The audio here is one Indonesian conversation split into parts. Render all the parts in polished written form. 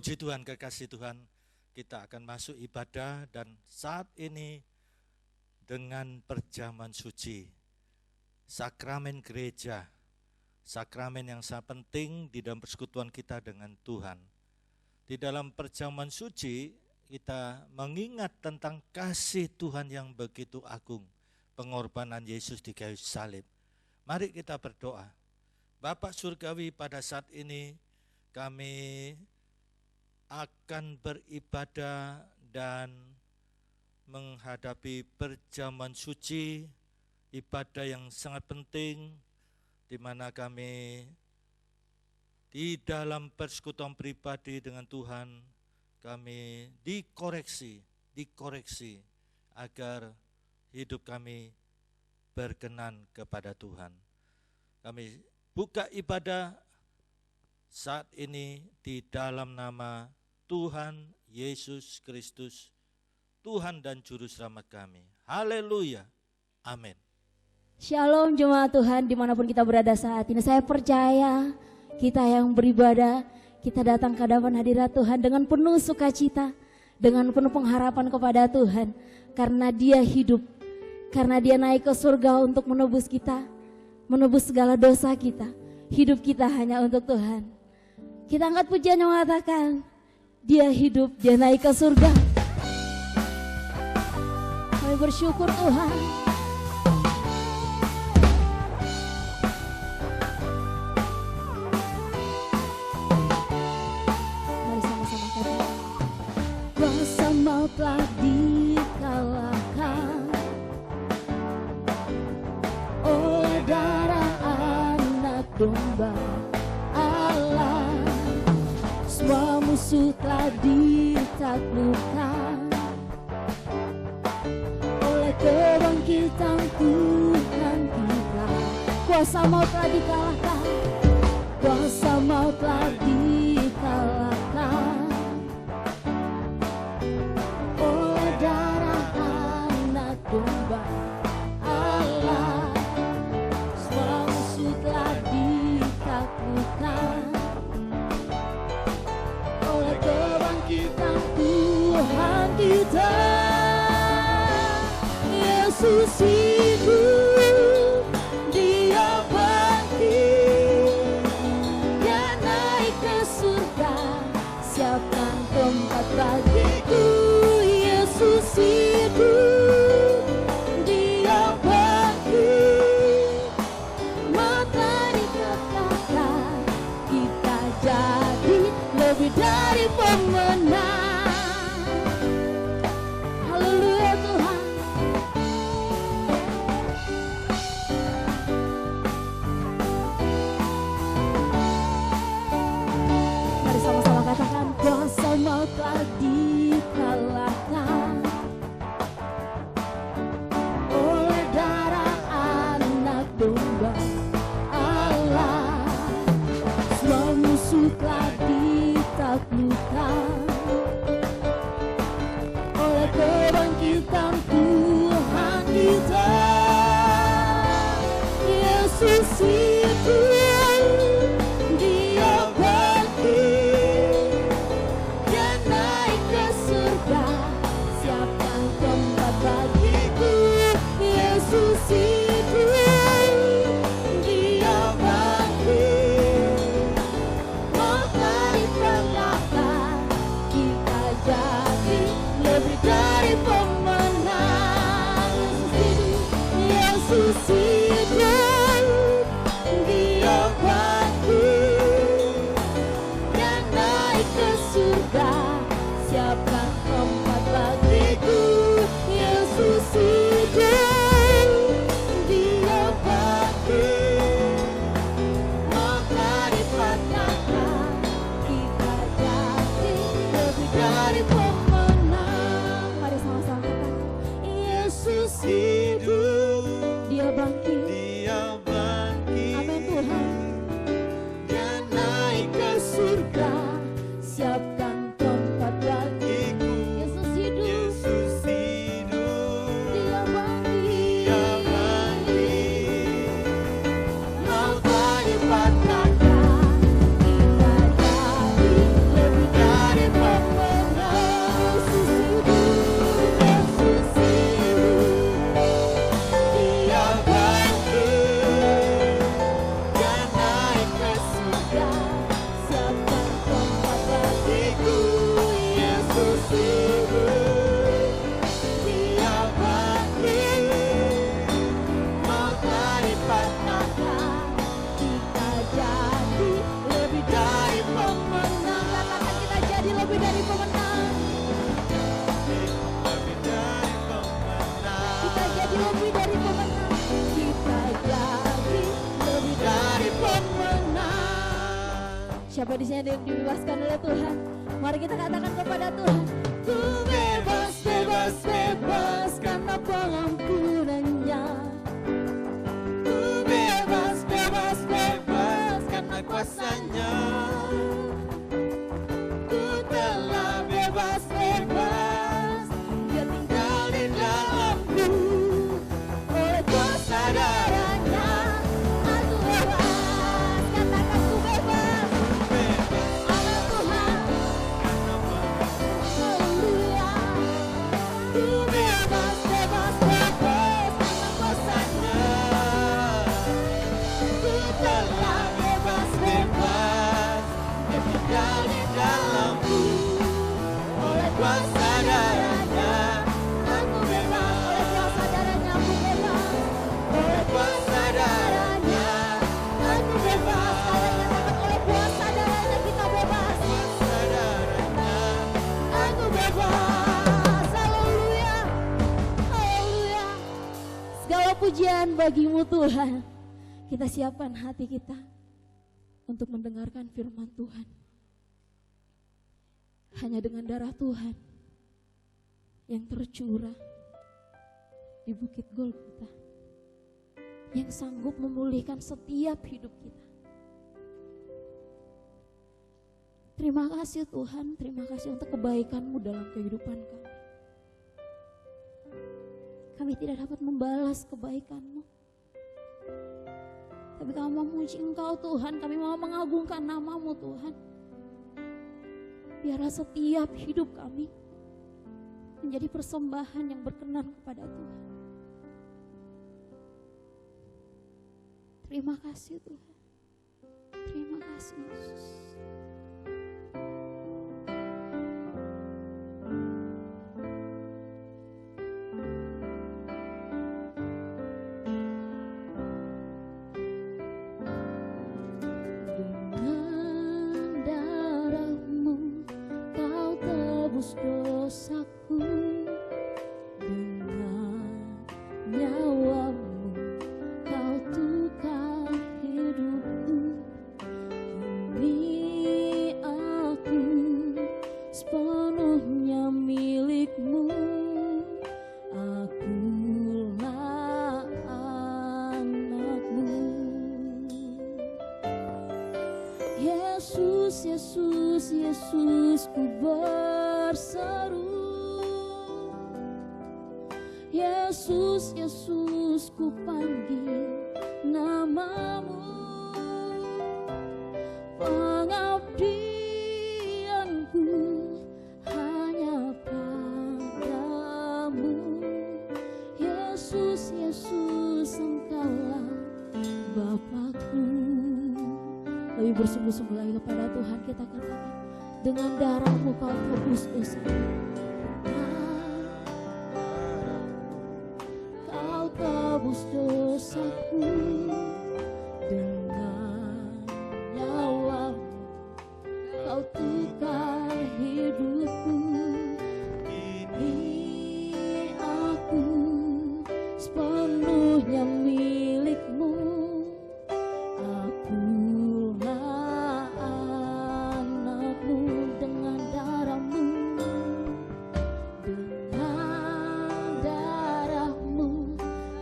Puji Tuhan, kekasih Tuhan, kita akan masuk ibadah dan saat ini dengan perjamuan suci, sakramen gereja, sakramen yang sangat penting di dalam persekutuan kita dengan Tuhan. Di dalam perjamuan suci kita mengingat tentang kasih Tuhan yang begitu agung, pengorbanan Yesus di kayu salib. Mari kita berdoa. Bapa Surgawi, pada saat ini kami akan beribadah dan menghadapi perjamuan suci, ibadah yang sangat penting, di mana kami di dalam persekutuan pribadi dengan Tuhan, kami dikoreksi agar hidup kami berkenan kepada Tuhan. Kami buka ibadah saat ini di dalam nama Tuhan Yesus Kristus, Tuhan dan Juru Selamat kami. Haleluya, amin. Shalom jemaat Tuhan dimanapun kita berada saat ini. Saya percaya kita yang beribadah, kita datang ke hadapan hadirat Tuhan dengan penuh sukacita, dengan penuh pengharapan kepada Tuhan. Karena Dia hidup, karena Dia naik ke surga untuk menebus kita, menebus segala dosa kita. Hidup kita hanya untuk Tuhan. Kita angkat pujian yang mengatakan, Dia hidup, Dia naik ke surga. Kami bersyukur Tuhan. Mari sama-sama katakan, kuasa maut telah dikalahkan oleh darah anak domba Allah. Semua musuh telah ditaklukkan oleh kebangkitan Tuhan kita. Kuasa maut telah dikalahkan, kuasa maut telah dikalahkan oleh darah anak domba Allah. Semua musuh telah ditaklukkan oleh kebangkitan Tuhan kita. Yesus hidup, Dia bangkit, Dia naik ke surga, siapkan tempat bagiku. Yesus hidup, Dia bangkit, matahari kekal, kita jadi lebih dari pemenang. Haleluya Tuhan. Mari sama-sama katakan, kuasa maut telah dikalahkan oleh darah anak domba Allah. Semua musuh telah ditaklukkan oleh kebangkitan Tuhan kita. Yesus hidup, Dia bangkit, Dia naik ke surga, siapkan tempat bagiku. Yesus hidup, Dia bangkit, matahari Siapa di sini yang dibebaskan oleh Tuhan? Mari kita katakan kepada Tuhan, ku bebas, bebas, bebas karena pengampunannya. Ku bebas, bebas, bebas karena kuasanya. Ku telah bebas, bebas, Dia tinggal di dalamku. Oleh kuasa darahnya aku bebas. Katakan ku bebas. Allah Tuhan. Haleluya. Ku bebas, bebas, bebas karena kuasanya. Ku telah bebas, bebas, Dia tinggal di dalamku. Oleh kuasa darahnya aku bebas. Oleh kuasa darahnya aku bebas. Oleh kuasa darahnya aku bebas. Kalian katakan oleh kuasa darahnya kita bebas. Kuasa darahnya aku bebas. Haleluya. Haleluya. Segala pujian bagimu Tuhan. Kita siapkan hati kita untuk mendengarkan firman Tuhan. Hanya dengan darah Tuhan yang tercurah di Bukit Golgota, yang sanggup memulihkan setiap hidup kita. Terima kasih Tuhan, terima kasih untuk kebaikan-Mu dalam kehidupan kami. Kami tidak dapat membalas kebaikan-Mu, tapi kami mau memuji Engkau Tuhan, kami mau mengagungkan nama-Mu Tuhan. Biarlah setiap hidup kami menjadi persembahan yang berkenan kepada Tuhan. Terima kasih Tuhan. Terima kasih Yesus. Dengan darah-Mu Kau tebus dosaku, dengan nyawa-Mu Kau tukar hidupku. Kini aku sepenuhnya milik-Mu. Akulah anak-Mu. Yesus, Yesus, Yesus, ku berseru. Yesus, Yesus, ku panggil nama-Mu. Pengabdianku hanya padamu. Yesus, Yesus, Engkaulah Bapakku. Lebih bersungguh-sungguh lagi kepada Tuhan kita katakan, dengan darah-Mu Kau tebus dosaku. Kau tebus dosaku, dengan nyawa-Mu Kau tukar hidupku. Kini aku sepenuhnya milik-Mu. Akulah anak-Mu. Dengan darah-Mu, dengan darah-Mu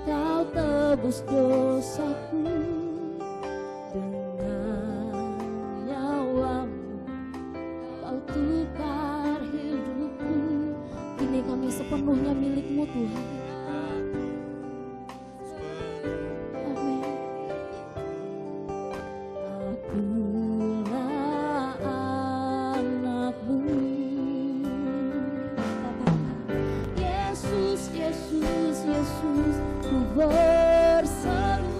Kau tebus dosaku, dengan nyawa-Mu Kau tukar hidupku. Kini kami sepenuhnya milik-Mu Tuhan. Amin. Akulah anak-Mu. Katakan, Yesus, Yesus, Yesus, ku berseru.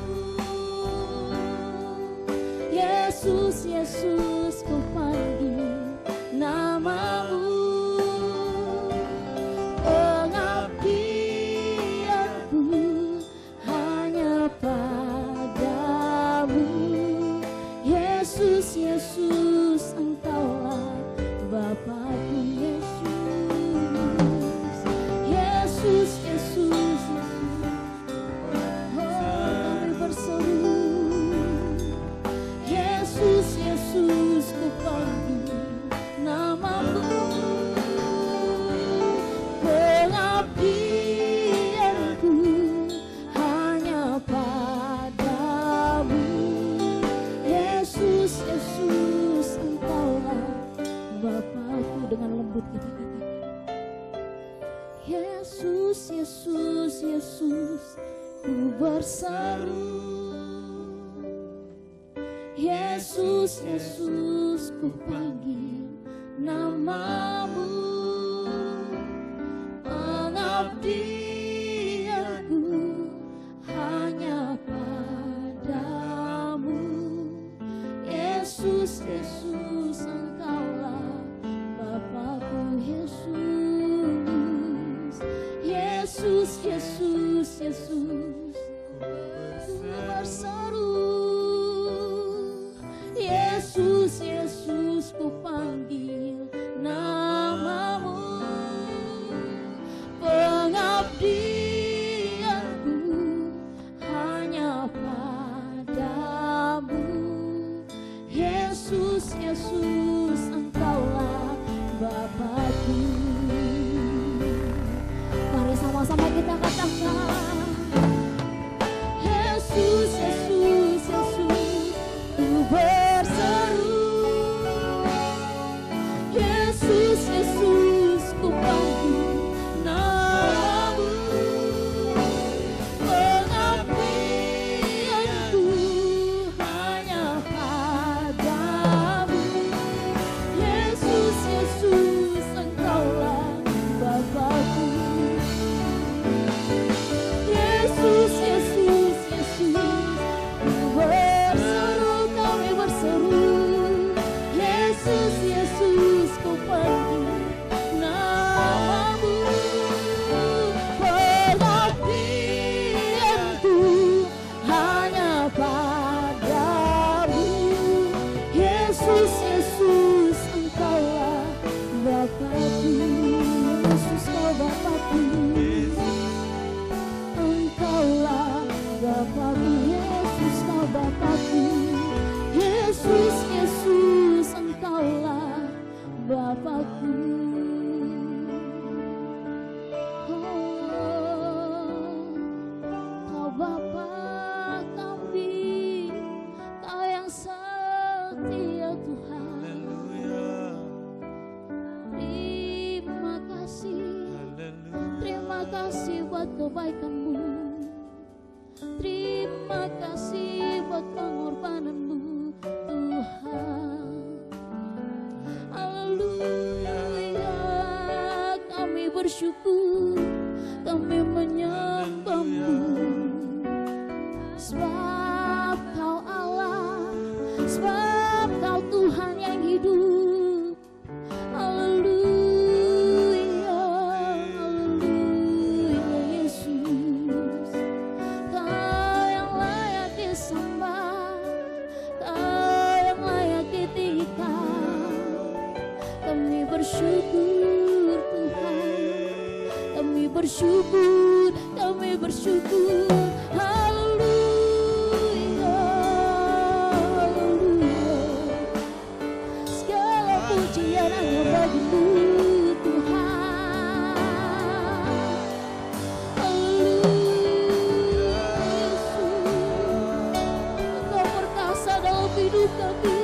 Yesus, Yesus, ku panggil nama-Mu. Pengabdianku hanya padamu. Yesus, Yesus, Engkaulah Bapakku. Yesus, Yesus, Yesus, oh kami berseru. Yesus, Yesus, ku berseru, Yesus, Yesus, ku panggil namamu. Pengabdianku hanya padamu, Yesus, Yesus, Engkaulah Bapakku. Yesus, Yesus, Yesus, Yesus, ku berseru, Yesus, Yesus, ku panggil namamu. Pengabdianku hanya padamu, Yesus, Yesus, Engkaulah Bapakku. Mari sama-sama kita katakan, Yesus, Yesus, Yesus, ku berseru, Yesus, Yesus, ku panggil namamu. Pengabdianku hanya padamu, Yesus, Yesus, Engkaulah Bapakku. Yesus, Yesus, Yesus, ku berseru, kami berseru, Yesus, Yesus, ku panggil namamu. Pengabdianku hanya padamu, Yesus, Yesus, Engkaulah Bapakku. Yesus, kau Bapakku, Engkaulah Bapakku. Yesus, kau Bapakku, Yesus, Yesus, Engkaulah Bapakku. Kau Bapa kami, Kau yang setia Tuhan. Terima kasih buat kebaikan-Mu, terima kasih buat pengorbanan-Mu Tuhan. Haleluya, kami bersyukur, kami menyembah-Mu, sebab Kau Allah, sebab Kau Tuhan yang hidup. Haleluya, haleluya Yesus, Kau yang layak disembah, Kau yang layak ditinggikan. Kami bersyukur Tuhan, kami bersyukur, kami bersyukur. Haleluya, haleluya, segala pujian hanya bagi-Mu Tuhan. Haleluya Yesus, Engkau perkasa dalam hidup kami.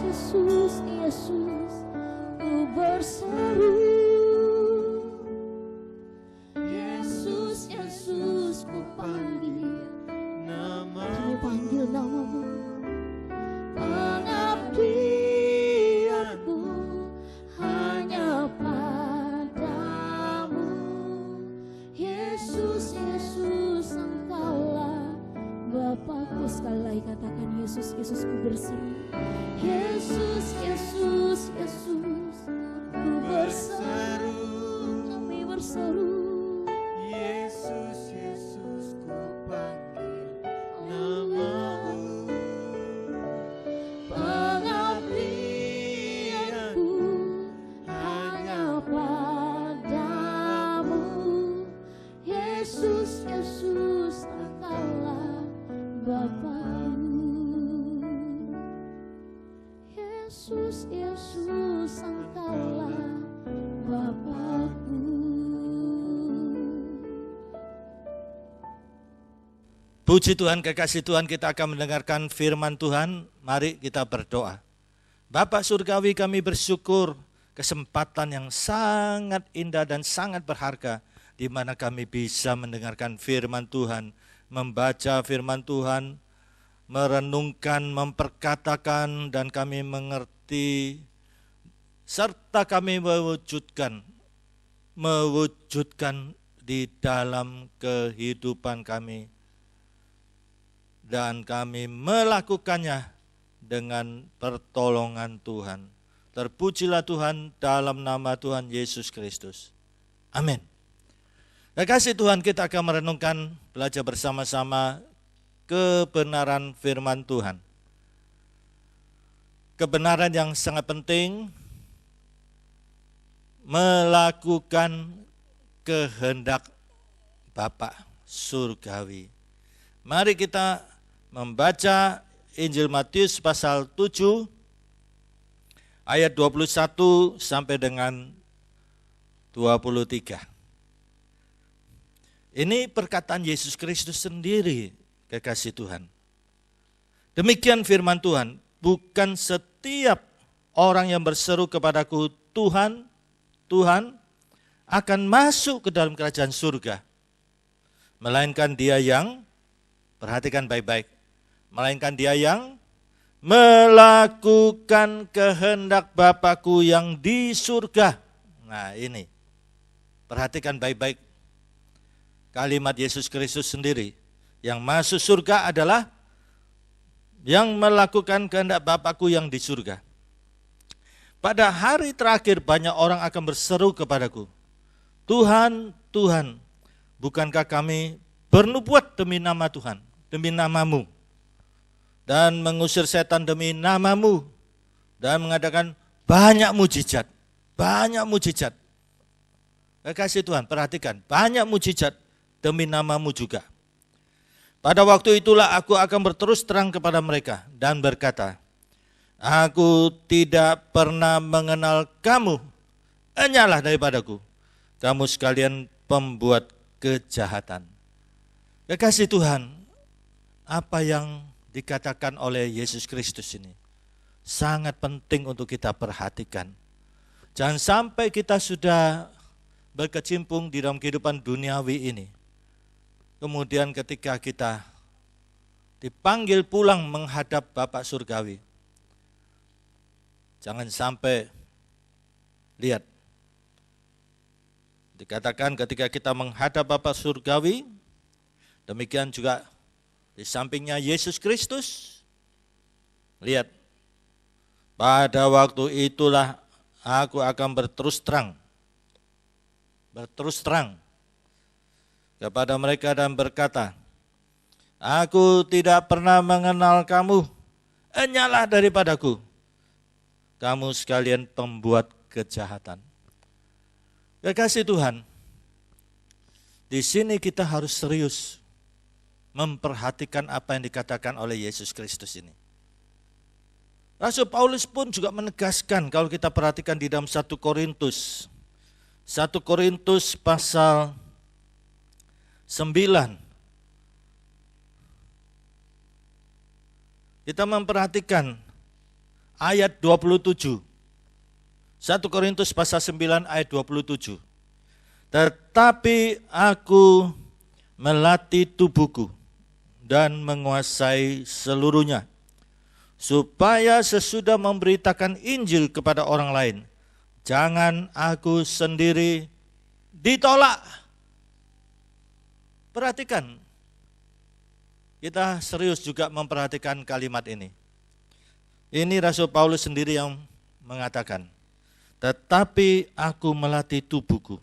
Yesus, Yesus, ku berseru, Yesus, Yesus, ku panggil namamu. Kami panggil namamu. Pengabdianku hanya padamu, Yesus, Yesus, Engkaulah Bapakku. Sekali lagi katakan, Yesus, Yesus, ku berseru, Yesus, Yesus, Yesus, ku berseru, kami berseru, Yesus, Yesus, ku panggil namamu. Pengabdianku hanya padamu, Yesus, Yesus, Engkaulah Bapakku. Yesus, Puji Tuhan, kekasih Tuhan, kita akan mendengarkan firman Tuhan. Mari kita berdoa. Bapak Surgawi, kami bersyukur kesempatan yang sangat indah dan sangat berharga di mana kami bisa mendengarkan firman Tuhan, membaca firman Tuhan, merenungkan, memperkatakan, dan kami mengerti, serta kami mewujudkan di dalam kehidupan kami. Dan kami melakukannya dengan pertolongan Tuhan. Terpujilah Tuhan dalam nama Tuhan Yesus Kristus. Amin. Kekasih Tuhan, kita akan merenungkan, belajar bersama-sama kebenaran firman Tuhan. Kebenaran yang sangat penting, melakukan kehendak Bapa Surgawi. Mari kita membaca Injil Matius pasal 7 ayat 21 sampai dengan 23. Ini perkataan Yesus Kristus sendiri, kekasih Tuhan. Demikian firman Tuhan, bukan setiap orang yang berseru kepadaku, Tuhan, Tuhan, akan masuk ke dalam kerajaan surga. Melainkan dia yang, perhatikan baik-baik, melainkan dia yang melakukan kehendak Bapakku yang di surga. Nah ini, perhatikan baik-baik kalimat Yesus Kristus sendiri. Yang masuk surga adalah yang melakukan kehendak Bapakku yang di surga. Pada hari terakhir banyak orang akan berseru kepadaku, Tuhan, Tuhan, bukankah kami bernubuat demi nama Tuhan, demi namamu, dan mengusir setan demi namamu, dan mengadakan banyak mujizat, banyak mujizat. Kekasih Tuhan, perhatikan, banyak mujizat demi namamu juga. Pada waktu itulah aku akan berterus terang kepada mereka dan berkata, aku tidak pernah mengenal kamu, enyalah daripadaku, kamu sekalian pembuat kejahatan. Kekasih Tuhan, apa yang dikatakan oleh Yesus Kristus ini sangat penting untuk kita perhatikan. Jangan sampai kita sudah berkecimpung di dalam kehidupan duniawi ini, kemudian ketika kita dipanggil pulang menghadap Bapa Surgawi, jangan sampai, lihat, dikatakan ketika kita menghadap Bapa Surgawi, demikian juga di sampingnya Yesus Kristus. Lihat, pada waktu itulah aku akan berterus terang kepada mereka dan berkata, aku tidak pernah mengenal kamu, enyalah daripadaku, kamu sekalian pembuat kejahatan. Kekasih Tuhan, di sini kita harus serius memperhatikan apa yang dikatakan oleh Yesus Kristus ini. Rasul Paulus pun juga menegaskan, kalau kita perhatikan di dalam 1 Korintus pasal 9. Kita memperhatikan ayat 27. 1 Korintus pasal 9 ayat 27. Tetapi aku melatih tubuhku dan menguasai seluruhnya, supaya sesudah memberitakan Injil kepada orang lain, jangan aku sendiri ditolak. Perhatikan, kita serius juga memperhatikan kalimat ini. Ini Rasul Paulus sendiri yang mengatakan, tetapi aku melatih tubuhku.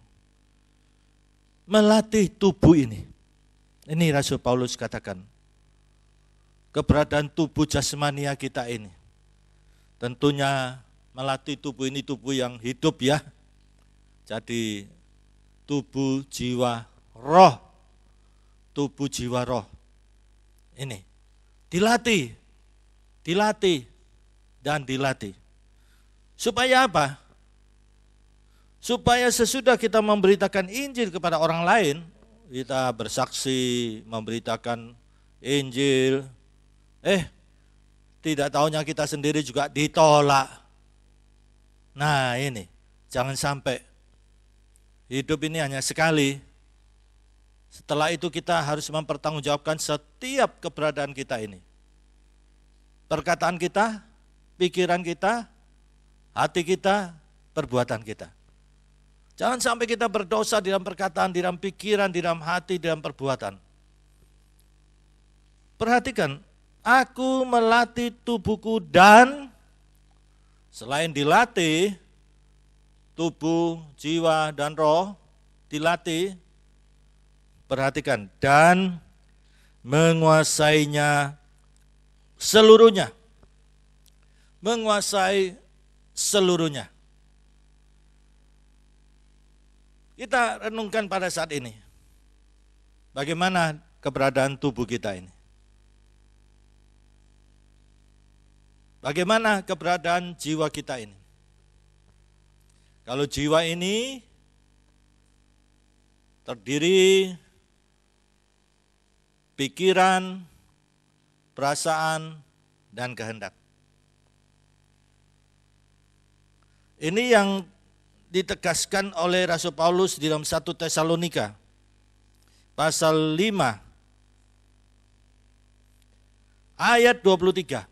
Melatih tubuh ini. Ini Rasul Paulus katakan, keberadaan tubuh jasmania kita ini. Tentunya melatih tubuh ini tubuh yang hidup ya. Jadi tubuh, jiwa, roh. Tubuh, jiwa, roh. Ini dilatih, dan dilatih. Supaya apa? Supaya sesudah kita memberitakan Injil kepada orang lain, kita bersaksi, memberitakan Injil. Tidak tahunya kita sendiri juga ditolak. Nah ini, jangan sampai hidup ini hanya sekali. Setelah itu kita harus mempertanggungjawabkan setiap keberadaan kita ini. Perkataan kita, pikiran kita, hati kita, perbuatan kita. Jangan sampai kita berdosa di dalam perkataan, di dalam pikiran, di dalam hati, di dalam perbuatan. Perhatikan, aku melatih tubuhku dan selain dilatih, tubuh, jiwa, dan roh dilatih, perhatikan, dan menguasainya seluruhnya. Menguasai seluruhnya. Kita renungkan pada saat ini. Bagaimana keberadaan tubuh kita ini? Bagaimana keberadaan jiwa kita ini? Kalau jiwa ini terdiri pikiran, perasaan, dan kehendak. Ini yang ditegaskan oleh Rasul Paulus di dalam 1 Tesalonika pasal 5 ayat 23.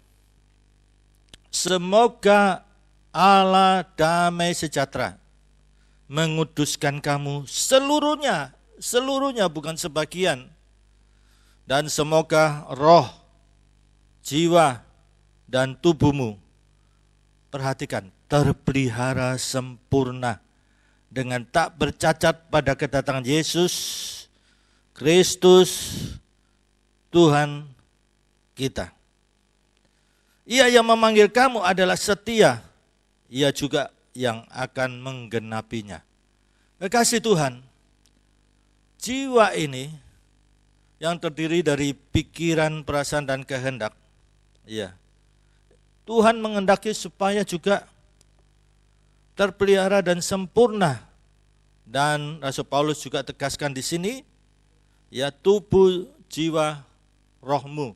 Semoga Allah damai sejahtera menguduskan kamu seluruhnya, seluruhnya bukan sebagian. Dan semoga roh, jiwa, dan tubuhmu, perhatikan, terpelihara sempurna dengan tak bercacat pada kedatangan Yesus Kristus Tuhan kita. Ia yang memanggil kamu adalah setia, ia juga yang akan menggenapinya. Kekasih Tuhan, jiwa ini yang terdiri dari pikiran, perasaan, dan kehendak. Ya, Tuhan menghendaki supaya juga terpelihara dan sempurna. Dan Rasul Paulus juga tegaskan di sini, ya tubuh, jiwa, rohmu.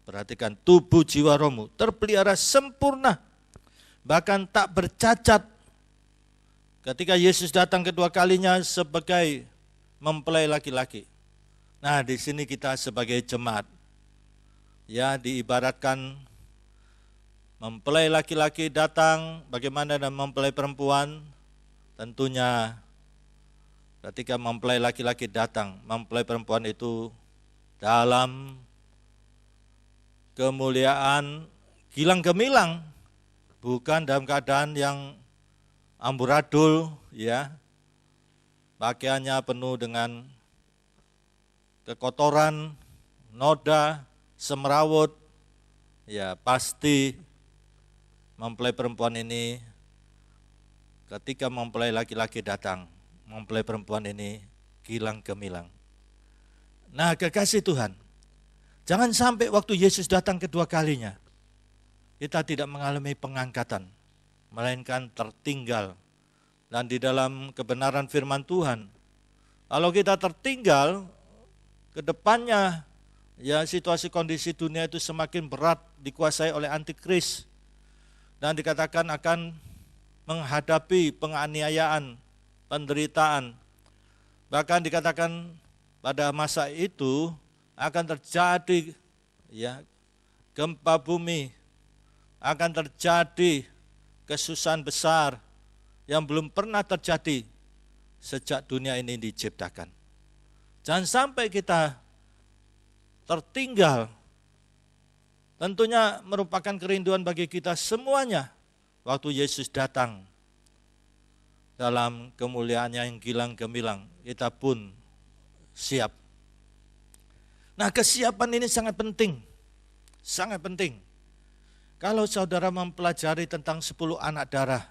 Perhatikan, tubuh, jiwa, rohmu terpelihara sempurna, bahkan tak bercacat. Ketika Yesus datang kedua kalinya sebagai mempelai laki-laki. Nah, di sini kita sebagai jemaat, ya diibaratkan mempelai laki-laki datang, bagaimana dan mempelai perempuan, tentunya ketika mempelai laki-laki datang, mempelai perempuan itu dalam kemuliaan gilang gemilang, bukan dalam keadaan yang amburadul, ya, pakaiannya penuh dengan kekotoran, noda, semrawut. Ya pasti mempelai perempuan ini ketika mempelai laki-laki datang, mempelai perempuan ini gilang gemilang. Nah, kekasih Tuhan, jangan sampai waktu Yesus datang kedua kalinya, kita tidak mengalami pengangkatan, melainkan tertinggal. Dan di dalam kebenaran firman Tuhan, kalau kita tertinggal, ke depannya ya situasi kondisi dunia itu semakin berat, dikuasai oleh antikris. Dan dikatakan akan menghadapi penganiayaan, penderitaan. Bahkan dikatakan pada masa itu akan terjadi ya gempa bumi, akan terjadi kesusahan besar yang belum pernah terjadi sejak dunia ini diciptakan. Jangan sampai kita tertinggal. Tentunya merupakan kerinduan bagi kita semuanya waktu Yesus datang dalam kemuliaannya yang gilang gemilang, kita pun siap. Nah, kesiapan ini sangat penting, sangat penting. Kalau saudara mempelajari tentang 10 anak darah,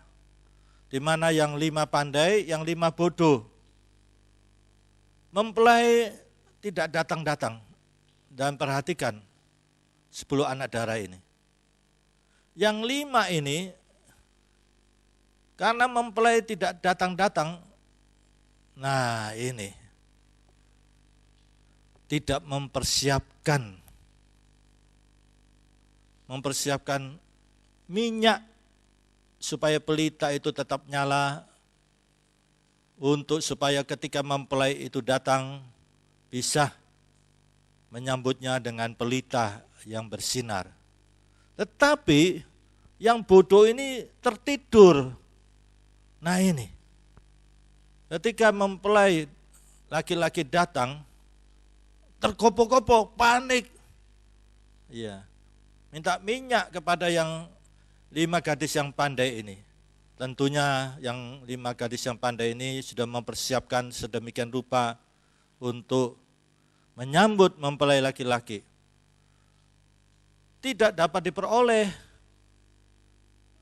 di mana yang 5 pandai, yang 5 bodoh. Mempelai tidak datang-datang, dan perhatikan 10 anak darah ini. Yang 5 ini, karena mempelai tidak datang-datang, nah ini, tidak mempersiapkan minyak supaya pelita itu tetap nyala, untuk supaya ketika mempelai itu datang bisa menyambutnya dengan pelita yang bersinar. Tetapi yang bodoh ini tertidur. Nah ini, ketika mempelai laki-laki datang, terkopo-kopo, panik. Iya, minta minyak kepada yang 5 gadis yang pandai ini. Tentunya yang 5 gadis yang pandai ini sudah mempersiapkan sedemikian rupa untuk menyambut mempelai laki-laki. Tidak dapat diperoleh.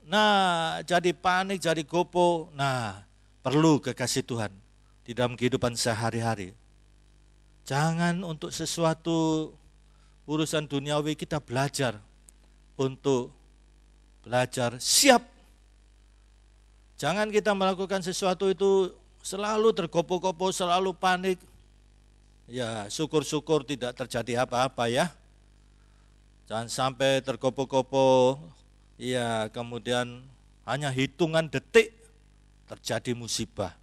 Nah, jadi panik, jadi gopo. Nah, perlu kekasih Tuhan di dalam kehidupan sehari-hari. Jangan untuk sesuatu urusan duniawi kita belajar untuk belajar siap. Jangan kita melakukan sesuatu itu selalu tergopoh-gopoh, selalu panik. Ya, syukur-syukur tidak terjadi apa-apa ya. Jangan sampai tergopoh-gopoh, ya kemudian hanya hitungan detik terjadi musibah.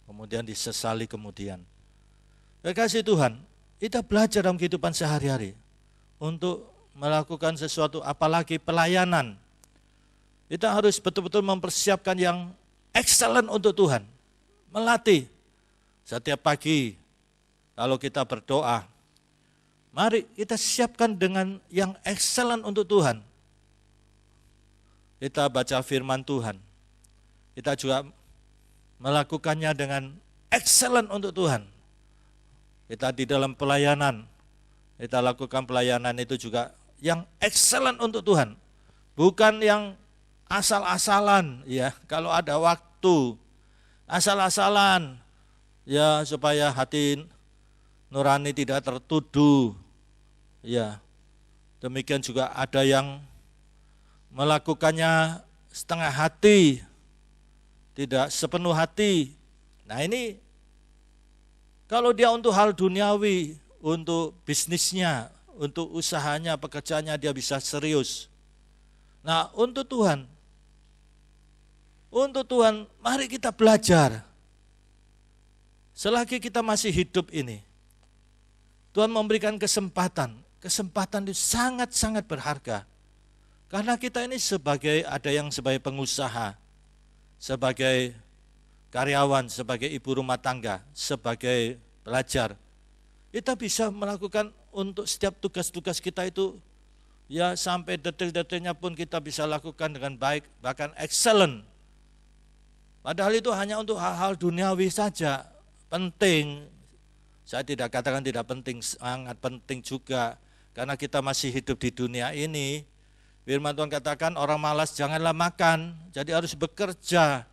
Kemudian disesali kemudian. Kekasih Tuhan, kita belajar dalam kehidupan sehari-hari untuk melakukan sesuatu, apalagi pelayanan. Kita harus betul-betul mempersiapkan yang excellent untuk Tuhan. Melatih setiap pagi kalau kita berdoa, mari kita siapkan dengan yang excellent untuk Tuhan. Kita baca firman Tuhan. Kita juga melakukannya dengan excellent untuk Tuhan. Kita di dalam pelayanan, kita lakukan pelayanan itu juga yang excellent untuk Tuhan. Bukan yang asal-asalan, ya. Kalau ada waktu, asal-asalan, ya supaya hati nurani tidak tertuduh, ya. Demikian juga ada yang melakukannya setengah hati, tidak sepenuh hati. Nah ini, kalau dia untuk hal duniawi, untuk bisnisnya, untuk usahanya, pekerjaannya dia bisa serius. Nah untuk Tuhan, mari kita belajar. Selagi kita masih hidup ini, Tuhan memberikan kesempatan itu sangat-sangat berharga. Karena kita ini ada yang sebagai pengusaha, sebagai karyawan, sebagai ibu rumah tangga, sebagai pelajar. Kita bisa melakukan untuk setiap tugas-tugas kita itu, ya sampai detail-detailnya pun kita bisa lakukan dengan baik, bahkan excellent. Padahal itu hanya untuk hal-hal duniawi saja, penting. Saya tidak katakan tidak penting, sangat penting juga. Karena kita masih hidup di dunia ini, firman Tuhan katakan orang malas janganlah makan, jadi harus bekerja.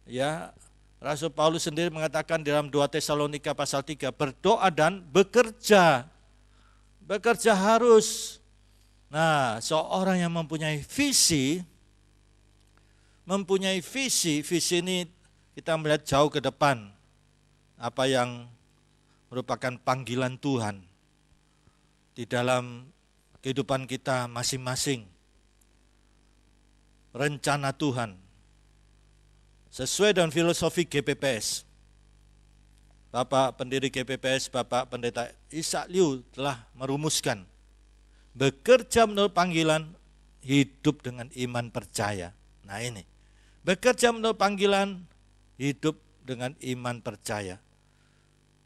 Ya, Rasul Paulus sendiri mengatakan di dalam 2 Tesalonika pasal 3, berdoa dan bekerja. Bekerja harus. Nah, seorang yang mempunyai visi ini kita melihat jauh ke depan, apa yang merupakan panggilan Tuhan di dalam kehidupan kita masing-masing. Rencana Tuhan sesuai dengan filosofi GPPS. Bapak pendiri GPPS, Bapak Pendeta Ishak Liu telah merumuskan bekerja menurut panggilan, hidup dengan iman percaya. Nah ini, bekerja menurut panggilan, hidup dengan iman percaya.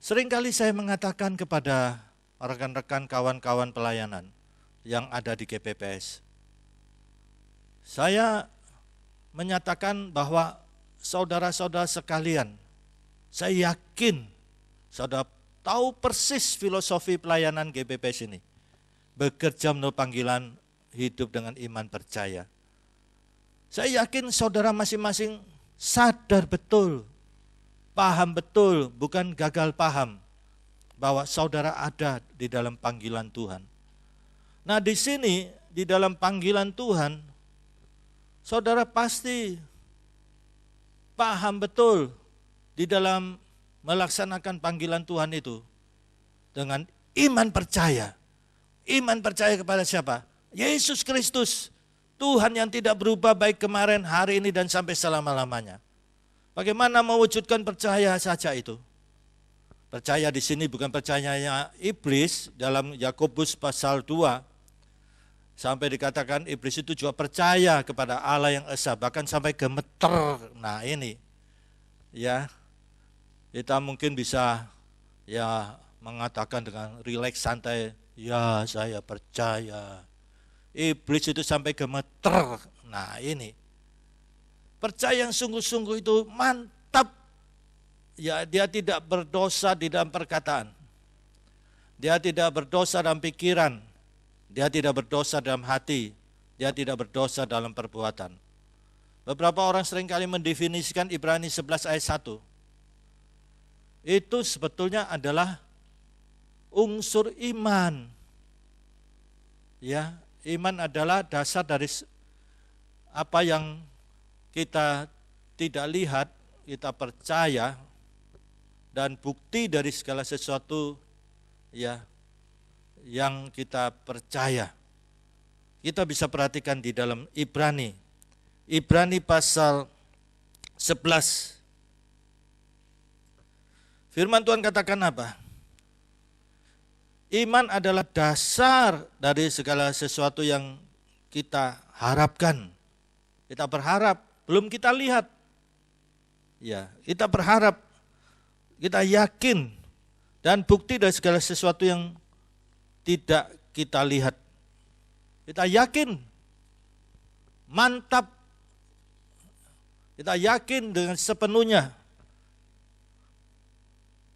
Seringkali saya mengatakan kepada rekan-rekan kawan-kawan pelayanan yang ada di GPPS, saya menyatakan bahwa saudara-saudara sekalian, saya yakin saudara tahu persis filosofi pelayanan GPPS ini. Bekerja menurut panggilan, hidup dengan iman percaya. Saya yakin saudara masing-masing sadar betul, paham betul, bukan gagal paham, bahwa saudara ada di dalam panggilan Tuhan. Nah di sini, di dalam panggilan Tuhan, saudara pasti paham betul di dalam melaksanakan panggilan Tuhan itu dengan iman percaya. Iman percaya kepada siapa? Yesus Kristus. Tuhan yang tidak berubah baik kemarin, hari ini, dan sampai selama-lamanya. Bagaimana mewujudkan percaya saja itu? Percaya di sini bukan percayanya iblis dalam Yakobus pasal 2. Sampai dikatakan iblis itu juga percaya kepada Allah yang esa, bahkan sampai gemeter. Nah ini, ya kita mungkin bisa ya mengatakan dengan rileks santai, ya saya percaya. Iblis itu sampai gemeter. Nah ini, percaya yang sungguh-sungguh itu mantap. Ya dia tidak berdosa di dalam perkataan. Dia tidak berdosa dalam pikiran. Dia tidak berdosa dalam hati. Dia tidak berdosa dalam perbuatan. Beberapa orang seringkali mendefinisikan Ibrani 11 ayat 1. Itu sebetulnya adalah unsur iman. Ya, iman adalah dasar dari apa yang kita tidak lihat, kita percaya, dan bukti dari segala sesuatu ya yang kita percaya. Kita bisa perhatikan di dalam Ibrani pasal 11. Firman Tuhan katakan apa? Iman adalah dasar dari segala sesuatu yang kita harapkan. Kita berharap, belum kita lihat. Ya, kita berharap, kita yakin, dan bukti dari segala sesuatu yang tidak kita lihat. Kita yakin, mantap, kita yakin dengan sepenuhnya.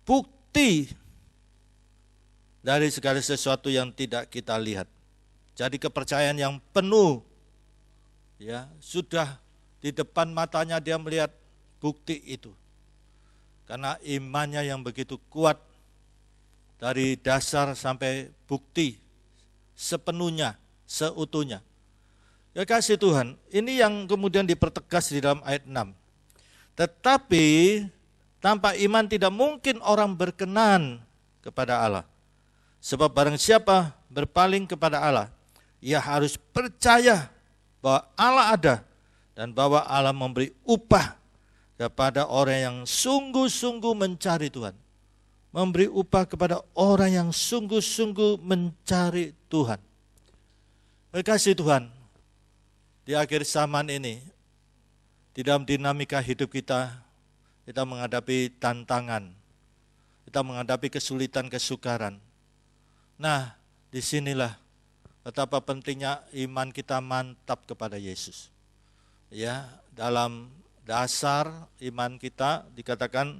Bukti dari segala sesuatu yang tidak kita lihat. Jadi kepercayaan yang penuh, ya sudah di depan matanya dia melihat bukti itu. Karena imannya yang begitu kuat, dari dasar sampai bukti sepenuhnya, seutuhnya. Ya kasih Tuhan, ini yang kemudian dipertegas di dalam ayat 6. Tetapi tanpa iman tidak mungkin orang berkenan kepada Allah. Sebab barang siapa berpaling kepada Allah, ia harus percaya bahwa Allah ada dan bahwa Allah memberi upah kepada orang yang sungguh-sungguh mencari Tuhan. Memberi upah kepada orang yang sungguh-sungguh mencari Tuhan. Kasih Tuhan, di akhir zaman ini, di dalam dinamika hidup kita menghadapi tantangan, kita menghadapi kesulitan, kesukaran. Nah, disinilah betapa pentingnya iman kita mantap kepada Yesus. Ya, dalam dasar iman kita dikatakan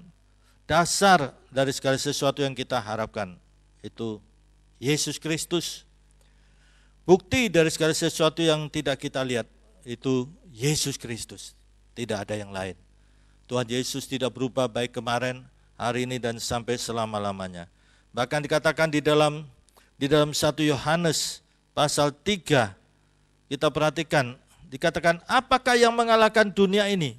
dasar dari segala sesuatu yang kita harapkan itu Yesus Kristus. Bukti dari segala sesuatu yang tidak kita lihat itu Yesus Kristus. Tidak ada yang lain. Tuhan Yesus tidak berubah baik kemarin, hari ini, dan sampai selama-lamanya. Bahkan dikatakan di dalam 1 Yohanes pasal 3, kita perhatikan, dikatakan apakah yang mengalahkan dunia ini?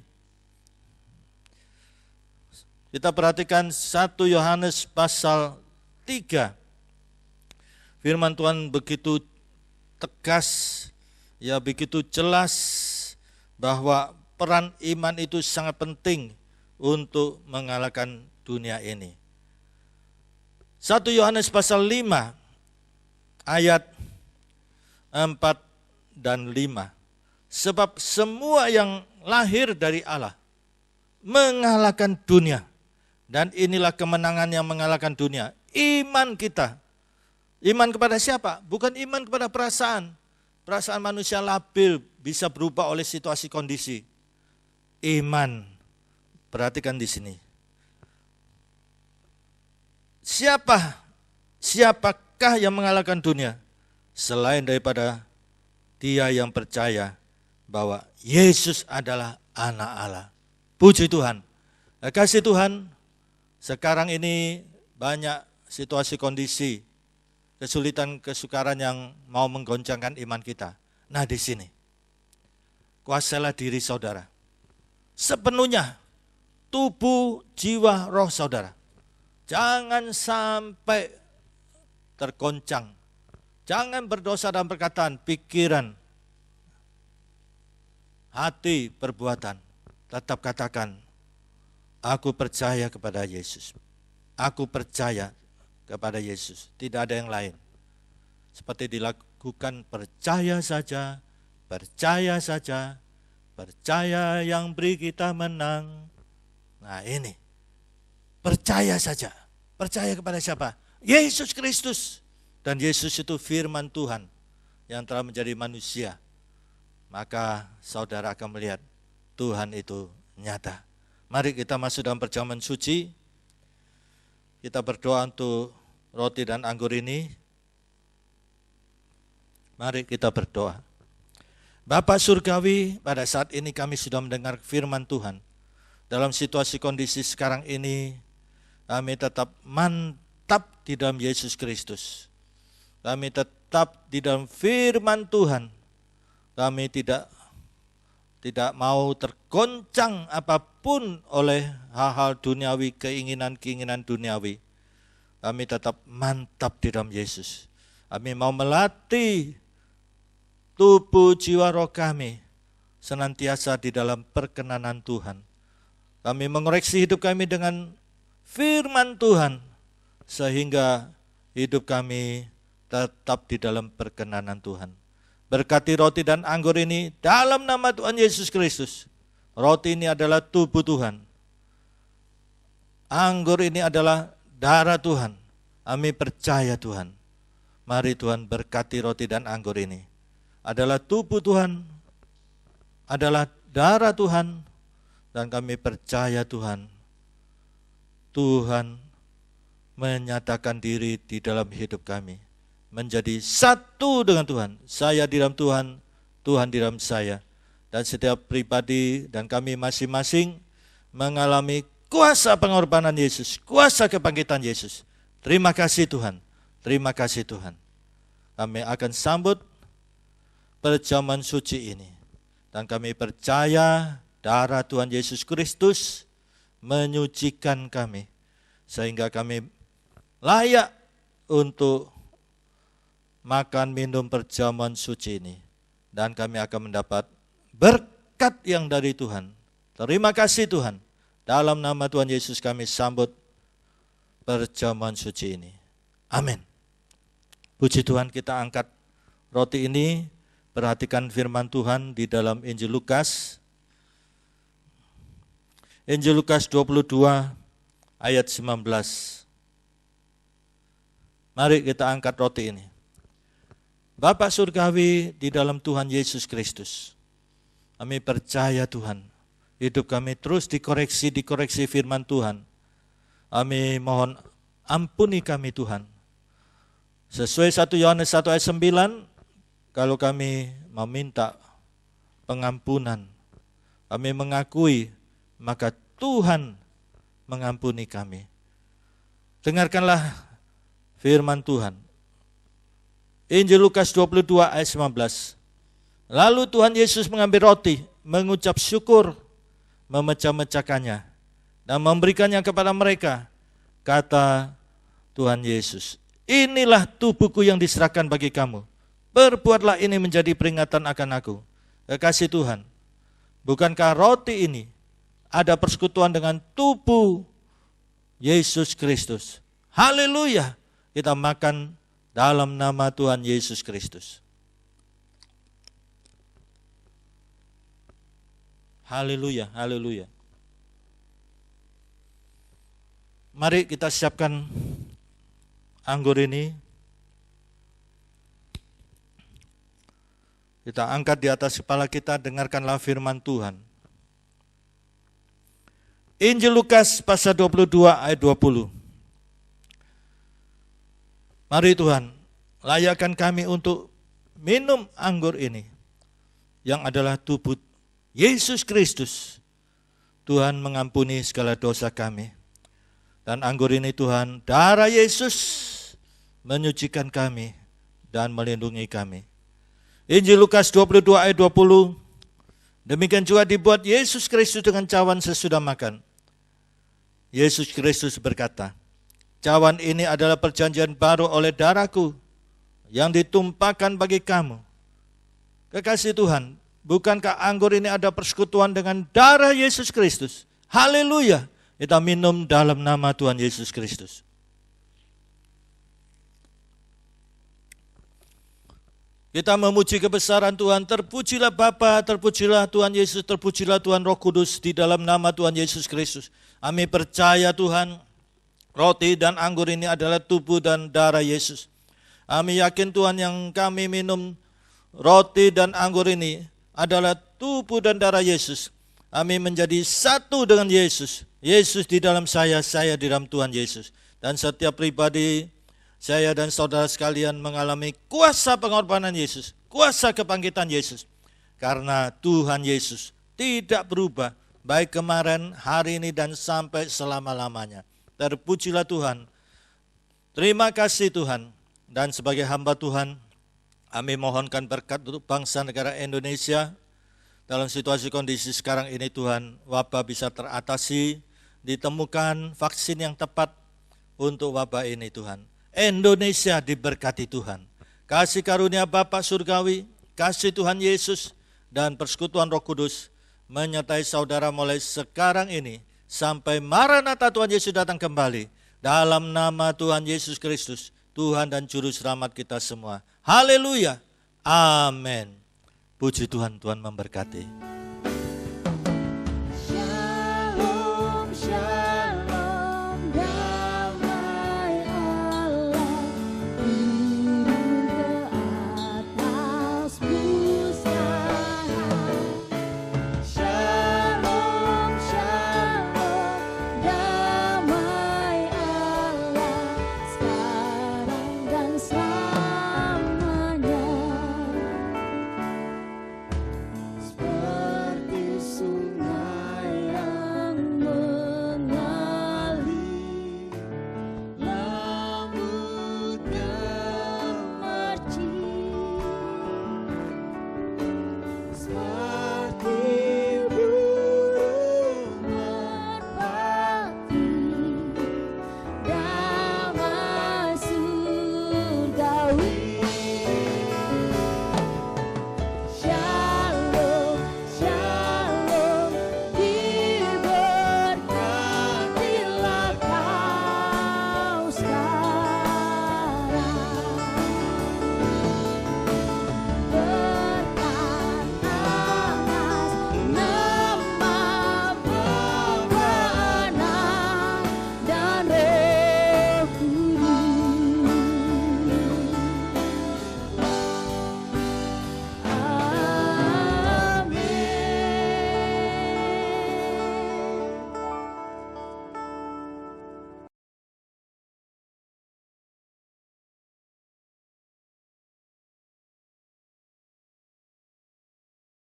Kita perhatikan 1 Yohanes pasal 3. Firman Tuhan begitu tegas, ya begitu jelas bahwa peran iman itu sangat penting untuk mengalahkan dunia ini. 1 Yohanes pasal 5 ayat 4 dan 5. Sebab semua yang lahir dari Allah mengalahkan dunia. Dan inilah kemenangan yang mengalahkan dunia. Iman kita. Iman kepada siapa? Bukan iman kepada perasaan. Perasaan manusia labil, bisa berubah oleh situasi kondisi. Iman. Perhatikan di sini. Siapakah yang mengalahkan dunia? Selain daripada dia yang percaya bahwa Yesus adalah anak Allah. Puji Tuhan. Kasih Tuhan, sekarang ini banyak situasi kondisi, kesulitan, kesukaran yang mau menggoncangkan iman kita. Nah di sini, kuasailah diri saudara. Sepenuhnya, tubuh, jiwa, roh saudara. Jangan sampai tergoncang. Jangan berdosa dalam perkataan, pikiran, hati, perbuatan. Tetap katakan, aku percaya kepada Yesus. Aku percaya kepada Yesus. Tidak ada yang lain. Seperti dilakukan percaya saja, percaya saja, percaya yang beri kita menang. Nah ini, percaya saja. Percaya kepada siapa? Yesus Kristus. Dan Yesus itu firman Tuhan yang telah menjadi manusia. Maka saudara akan melihat Tuhan itu nyata. Mari kita masuk dalam perjamuan suci. Kita berdoa untuk roti dan anggur ini. Mari kita berdoa. Bapa Surgawi, pada saat ini kami sudah mendengar firman Tuhan. Dalam situasi kondisi sekarang ini, kami tetap mantap di dalam Yesus Kristus. Kami tetap di dalam firman Tuhan. Kami tidak mau tergoncang apapun oleh hal-hal duniawi, keinginan-keinginan duniawi. Kami tetap mantap di dalam Yesus. Kami mau melatih tubuh, jiwa, roh kami senantiasa di dalam perkenanan Tuhan. Kami mengoreksi hidup kami dengan firman Tuhan, sehingga hidup kami tetap di dalam perkenanan Tuhan. Berkati roti dan anggur ini dalam nama Tuhan Yesus Kristus. Roti ini adalah tubuh Tuhan. Anggur ini adalah darah Tuhan. Kami percaya Tuhan. Mari Tuhan berkati roti dan anggur ini. Adalah tubuh Tuhan, adalah darah Tuhan, dan kami percaya Tuhan. Tuhan menyatakan diri di dalam hidup kami. Menjadi satu dengan Tuhan. Saya di dalam Tuhan, Tuhan di dalam saya. Dan setiap pribadi dan kami masing-masing mengalami kuasa pengorbanan Yesus, kuasa kebangkitan Yesus. Terima kasih Tuhan, terima kasih Tuhan. Kami akan sambut perjamuan suci ini. Dan kami percaya darah Tuhan Yesus Kristus menyucikan kami. Sehingga kami layak untuk makan minum perjamuan suci ini. Dan kami akan mendapat berkat yang dari Tuhan. Terima kasih Tuhan. Dalam nama Tuhan Yesus kami sambut perjamuan suci ini. Amin. Puji Tuhan, kita angkat roti ini. Perhatikan firman Tuhan di dalam Injil Lukas. Injil Lukas 22 ayat 19. Mari kita angkat roti ini. Bapa Surgawi di dalam Tuhan Yesus Kristus. Kami percaya Tuhan. Hidup kami terus dikoreksi firman Tuhan. Kami mohon ampuni kami Tuhan. Sesuai 1 Yohanes 1 ayat 9, kalau kami meminta pengampunan, kami mengakui, maka Tuhan mengampuni kami. Dengarkanlah firman Tuhan. Injil Lukas 22 ayat 19. Lalu Tuhan Yesus mengambil roti, mengucap syukur, memecah-mecahkannya, dan memberikannya kepada mereka. Kata Tuhan Yesus, inilah tubuhku yang diserahkan bagi kamu. Berbuatlah ini menjadi peringatan akan aku. Kekasih Tuhan, bukankah roti ini ada persekutuan dengan tubuh Yesus Kristus? Haleluya, kita makan dalam nama Tuhan Yesus Kristus. Haleluya, haleluya. Mari kita siapkan anggur ini. Kita angkat di atas kepala kita, dengarkanlah firman Tuhan. Injil Lukas pasal 22 ayat 20. Mari Tuhan, layakkan kami untuk minum anggur ini, yang adalah tubuh Yesus Kristus. Tuhan mengampuni segala dosa kami. Dan anggur ini Tuhan, darah Yesus menyucikan kami dan melindungi kami. Injil Lukas 22 ayat 20. Demikian juga dibuat Yesus Kristus dengan cawan sesudah makan. Yesus Kristus berkata, Cawan ini adalah perjanjian baru oleh darahku yang ditumpahkan bagi kamu. Kekasih Tuhan, bukankah anggur ini ada persekutuan dengan darah Yesus Kristus? Haleluya. Kita minum dalam nama Tuhan Yesus Kristus. Kita memuji kebesaran Tuhan. Terpujilah Bapa, terpujilah Tuhan Yesus, terpujilah Tuhan Roh Kudus di dalam nama Tuhan Yesus Kristus. Kami percaya Tuhan, roti dan anggur ini adalah tubuh dan darah Yesus. Kami yakin Tuhan yang kami minum roti dan anggur ini adalah tubuh dan darah Yesus. Kami menjadi satu dengan Yesus. Yesus di dalam saya di dalam Tuhan Yesus. Dan setiap pribadi, saya dan saudara sekalian mengalami kuasa pengorbanan Yesus, kuasa kebangkitan Yesus. Karena Tuhan Yesus tidak berubah, baik kemarin, hari ini, dan sampai selama-lamanya. Terpujilah Tuhan. Terima kasih Tuhan. Dan sebagai hamba Tuhan, kami mohonkan berkat untuk bangsa negara Indonesia. Dalam situasi kondisi sekarang ini Tuhan, wabah bisa teratasi, ditemukan vaksin yang tepat untuk wabah ini Tuhan. Indonesia diberkati Tuhan. Kasih karunia Bapa Surgawi, kasih Tuhan Yesus, dan persekutuan Roh Kudus menyertai saudara mulai sekarang ini sampai Maranatha Tuhan Yesus datang kembali. Dalam nama Tuhan Yesus Kristus, Tuhan dan Juru Selamat kita semua. Haleluya. Amin. Puji Tuhan, Tuhan memberkati.